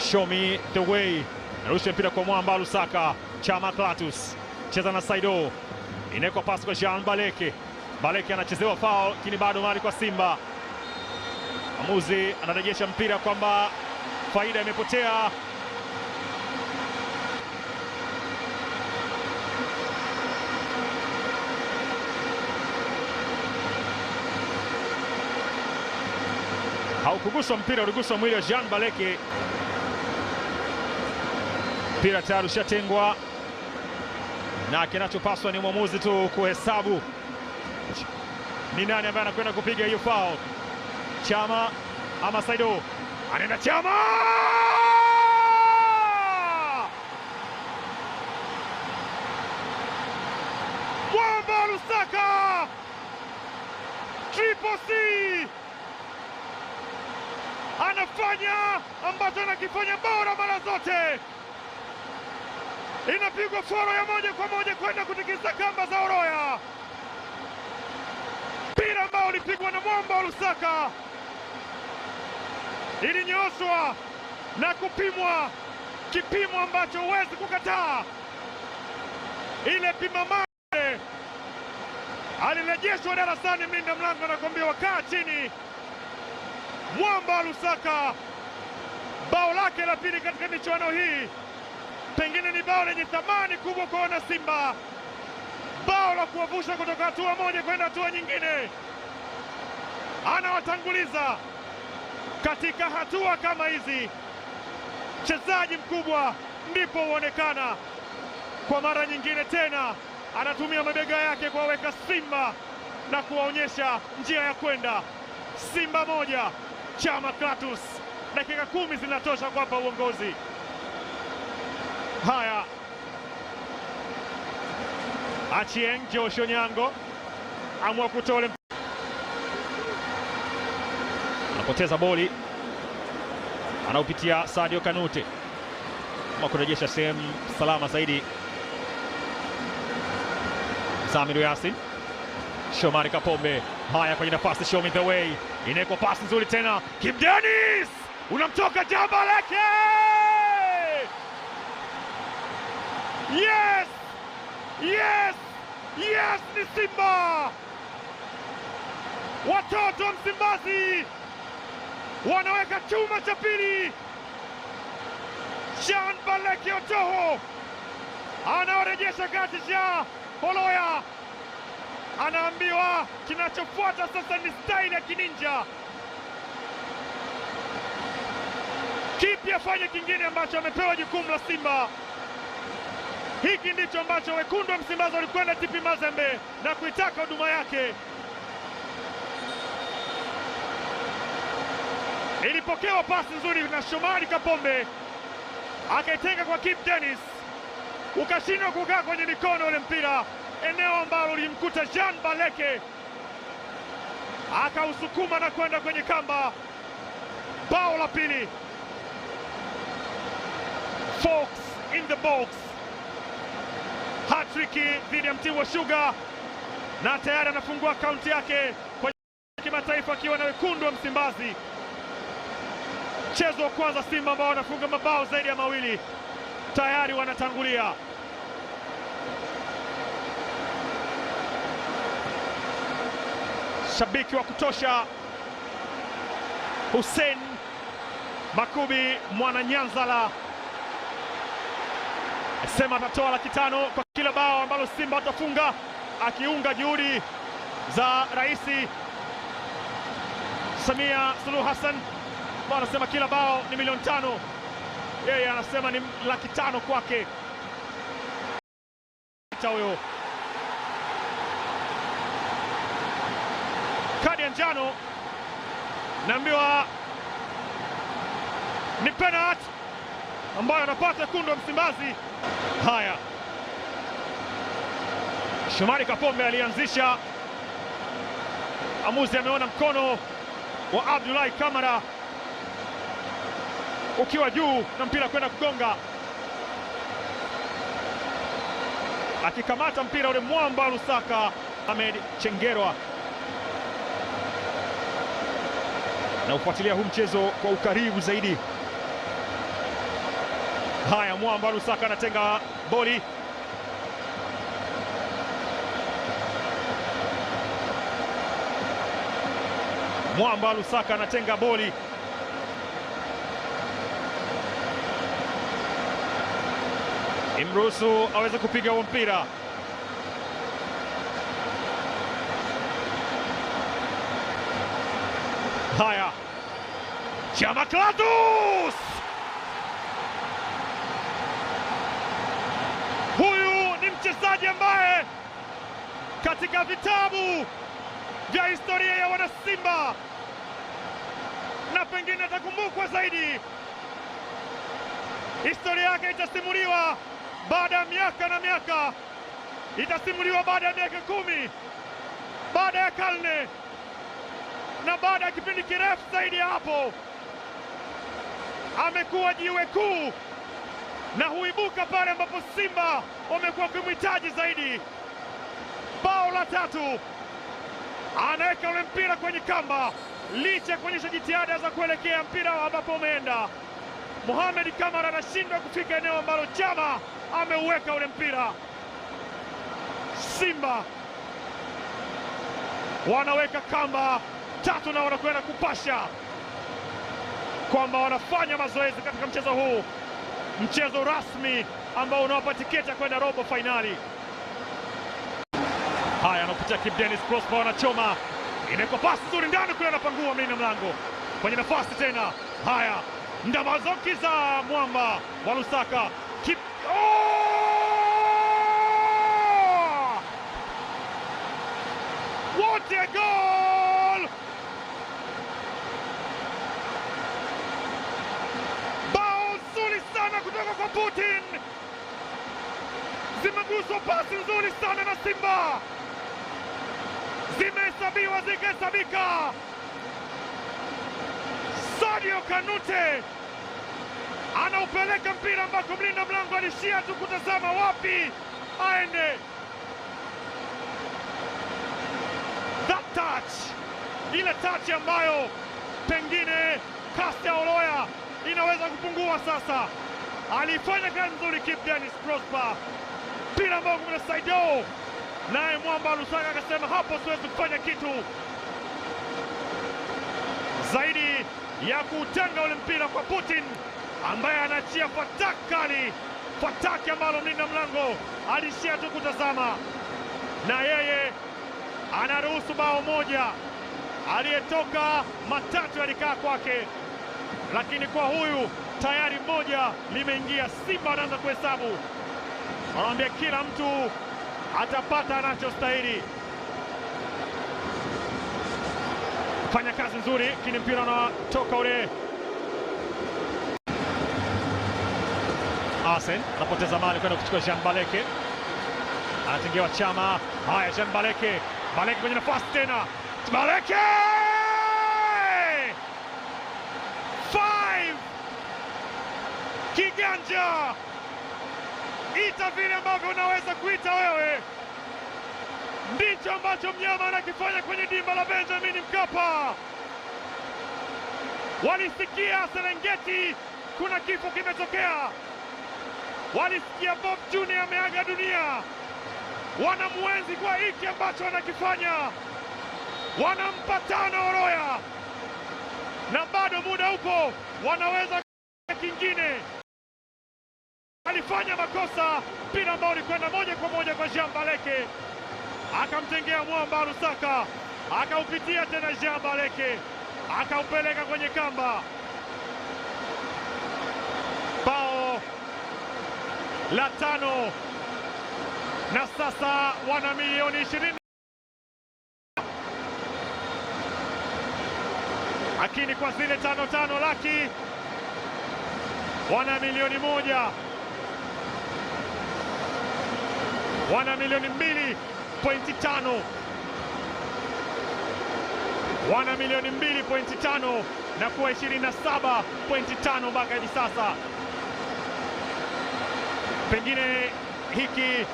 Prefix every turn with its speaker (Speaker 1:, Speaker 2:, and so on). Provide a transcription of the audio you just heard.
Speaker 1: Show me the way. Narusha mpira kwa Mwamba Lusaka. Chama Clatous cheza na Saido, inawekwa pasi kwa Jean Baleke. Baleke anachezewa foul, lakini bado mali kwa Simba. Amuzi anarejesha mpira kwamba faida imepotea. Haukuguswa mpira, uliguswa mwili wa Jean Baleke. Mpira tayari ushatengwa, na kinachopaswa ni mwamuzi tu kuhesabu ni nani ambaye anakwenda kupiga hiyo foul. Chama ama Saido? Anaenda Chama! Mwamba Lusaka! Triple C! Anafanya ambacho anakifanya bora mara zote. Inapigwa foro ya moja kwa moja kwenda kutikisa kamba za Oroya. Mpira ambao ulipigwa na Mwamba Lusaka, ilinyoshwa na kupimwa kipimo ambacho huwezi kukataa. Ile pima mare alirejeshwa darasani, mlinda mlango anakuambia kaa chini. Mwamba Lusaka, bao lake la pili katika michuano hii, pengine ni bao lenye thamani kubwa kwa wana Simba, bao la kuwavusha kutoka hatua moja kwenda hatua nyingine. Anawatanguliza katika hatua kama hizi. Mchezaji mkubwa ndipo huonekana kwa mara nyingine tena, anatumia mabega yake kuwaweka Simba na kuwaonyesha njia ya kwenda. Simba moja, Chama Clatous. Dakika 10 zinatosha kuwapa uongozi. Haya, Achieng Joshua Nyango amua kutole, anapoteza boli, anaupitia Sadio Kanute ama kurejesha sehemu salama zaidi. Samiru Yasin, Shomari Kapombe. Haya, kwenye nafasi, show me the way, inawekwa pasi nzuri tena, Kim Dennis unamtoka Jean Baleke. Yes! Yes! Yes, ni Simba! Watoto wa Msimbazi wanaweka chuma cha pili. Jean Baleke Otoho anaorejesha kati cha Oloya, anaambiwa kinachofuata sasa ni style ya kininja. Kipi afanye kingine ambacho amepewa jukumu la Simba? Hiki ndicho ambacho wekundu wa Msimbazi walikwenda TP Mazembe na kuitaka huduma yake. Ilipokewa pasi nzuri na Shomari Kapombe, akaitenga kwa Kim Dennis, ukashindwa kukaa kwenye mikono ule mpira, eneo ambalo ulimkuta Jean Baleke, akausukuma na kwenda kwenye kamba. Bao la pili, Fox in the box. Hat-trick dhidi ya Mtibwa Sugar, na tayari anafungua akaunti yake kwenye kimataifa akiwa na wekundu wa Msimbazi. Mchezo wa kwanza Simba ambao wanafunga mabao zaidi ya mawili, tayari wanatangulia. Shabiki wa kutosha Hussein Makubi mwana Nyanzala sema atatoa $500 kwa kila bao ambalo Simba watafunga, akiunga juhudi za Rais Samia Suluhu Hassan. Anasema kila bao ni $500,000, yeye anasema ni $500,000 kwake. Huyo kadi ya njano, naambiwa ni penalty ambayo anapata wekundu wa Msimbazi. Haya, Shomari Kapombe alianzisha, amuzi ameona mkono wa Abdullahi Kamara ukiwa juu na mpira kwenda kugonga, akikamata mpira ule Mwamba Lusaka. Ahmed Chengerwa na ufuatilia huu mchezo kwa ukaribu zaidi. Haya, Mwamba Lusaka anatenga boli. Mwamba Lusaka anatenga boli. Imruhusu aweze kupiga huo mpira. Haya, Chama Clatous, huyu ni mchezaji ambaye katika vitabu vya historia ya wanasimba na pengine atakumbukwa zaidi. Historia yake itasimuliwa baada ya miaka na miaka, itasimuliwa baada ya miaka 10, baada ya karne na baada ya kipindi kirefu zaidi ya hapo. Amekuwa jiwe kuu na huibuka pale ambapo Simba wamekuwa kumhitaji zaidi. Bao la 3, anaweka ule mpira kwenye kamba licha ya kuonyesha jitihada za kuelekea mpira ambapo umeenda. Mohamed Kamara anashindwa kufika eneo ambalo Chama ameuweka ule mpira. Simba wanaweka kamba 3 na wanakwenda kupasha kwamba wanafanya mazoezi katika mchezo huu, mchezo rasmi ambao unawapa tiketi kwenda robo fainali. Haya, anapitia Kibu Denis, crossbar anachoma, inawekwa pasi nzuri ndani kule, anapangua mlinda mlango kwenye nafasi tena. Haya, Ndamazoki za Mwamba wa Lusaka. What a goal! Bao nzuri sana kutoka kwa Putin, zimeguswa pasi nzuri sana na Simba, zimehesabiwa zikahesabika. Sadio Kanute anaupeleka mpira ambako mlinda mlango alishia tu kutazama wapi aende. That touch, ile touch ambayo pengine kasi ya Oloya inaweza kupungua sasa. Alifanya kazi nzuri Kibu Denis Prosper, mpira ambao kuna Saido, naye Mwamba Lusaka akasema hapo siwezi kufanya kitu zaidi ya kutenga ule mpira kwa Putin ambaye anaachia fataki kali, fataki ambalo mlinda mlango alishia tu kutazama, na yeye anaruhusu bao moja. Aliyetoka matatu yalikaa kwake, lakini kwa huyu tayari moja limeingia. Simba wanaanza kuhesabu, wanamwambia kila mtu atapata anachostahili. Fanya kazi nzuri, kini mpira unatoka ule. Asen anapoteza mali kwenda kuchukua Jean Baleke, anatengewa Chama. Haya, Jean Baleke, Baleke kwenye nafasi tena, Baleke 5 kiganja, ita vile ambavyo unaweza kuita wewe. Ndicho ambacho mnyama anakifanya kwenye dimba la Benjamin Mkapa. Walisikia Serengeti kuna kifo kimetokea, walisikia Bob Junior ameaga dunia, wanamuenzi kwa hiki ambacho anakifanya, wanampa 5 Oloya, na bado muda upo, wanaweza kingine. Alifanya makosa, mpira ambao ulikwenda moja kwa moja kwa Jean Baleke, akamtengea Mwamba Lusaka, akaupitia tena Jean Baleke, akaupeleka kwenye kamba. Bao la 5, na sasa wana milioni 20, lakini kwa zile 5 laki wana milioni 1, wana milioni 2.5, wana milioni 2.5 na kuwa 27.5 mpaka hivi sasa. Pengine hiki